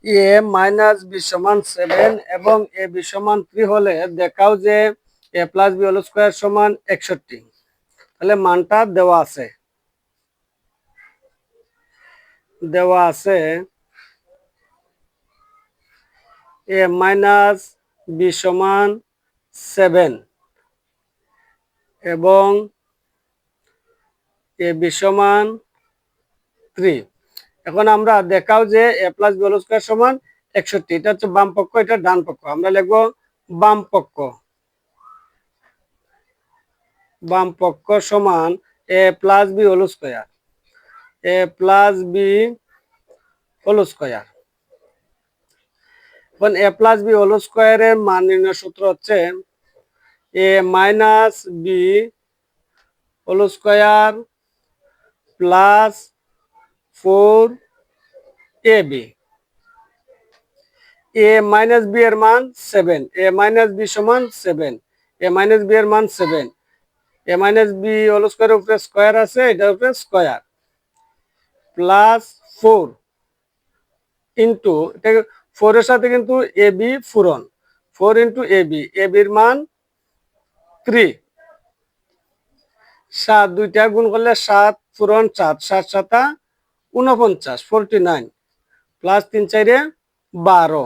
এ minus B সমান 7 এবং A B সমান 3 হলে দেখাও যে এ প্লাস বি হোল স্কয়ার সমান 61। তাহলে মানটা দেওয়া আছে এ মাইনাস বি সমান 7 এবং এ বি সমান 3। এখন আমরা দেখাও যে এ প্লাস বি হোল স্কয়ার সমান 61। এটা হচ্ছে বাম পক্ষ, এটা ডান পক্ষ। আমরা লিখবো বাম পক্ষ সমান A plus B whole square, A plus B whole square. এখন এ প্লাস বি হোল স্কয়ারের মান নির্ণয় সূত্র হচ্ছে A minus B whole square plus 4 A B. A minus B এর মান 7, এ মাইনাস বি সমান 7, এ মাইনাস বি এর মান 7, এ মাইনাস বি হোল স্কয়ারের উপরে স্কয়ার আছে, এটার উপরে স্কয়ার প্লাস 4 ইন্টু, এটা 4 এর সাথে কিন্তু এ বি পূরণ, 4 ইন্টু এ বি, এ বির মান 3। 7 দুইটা গুণ করলে 7 পূরণ 4, 7 7 49, 49 প্লাস 3 4 12,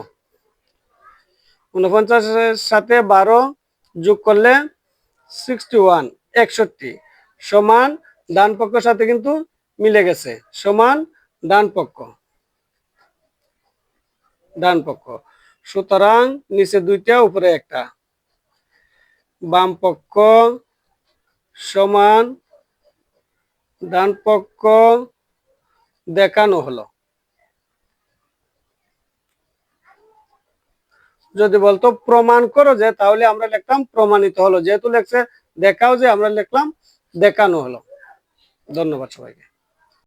49 এর সাথে 12 যোগ করলে 61, 61 সমান ডান পক্ষের সাথে কিন্তু মিলে গেছে, সমান ডান পক্ষ। সুতরাং নিচে দুইটা উপরে একটা, বাম পক্ষ সমান ডান পক্ষ দেখানো হলো। যদি বলতো প্রমাণ করো যে, তাহলে আমরা লিখতাম প্রমাণিত হলো। যেহেতু লেখছে দেখাও যে, আমরা লিখলাম দেখানো হলো। ধন্যবাদ সবাইকে।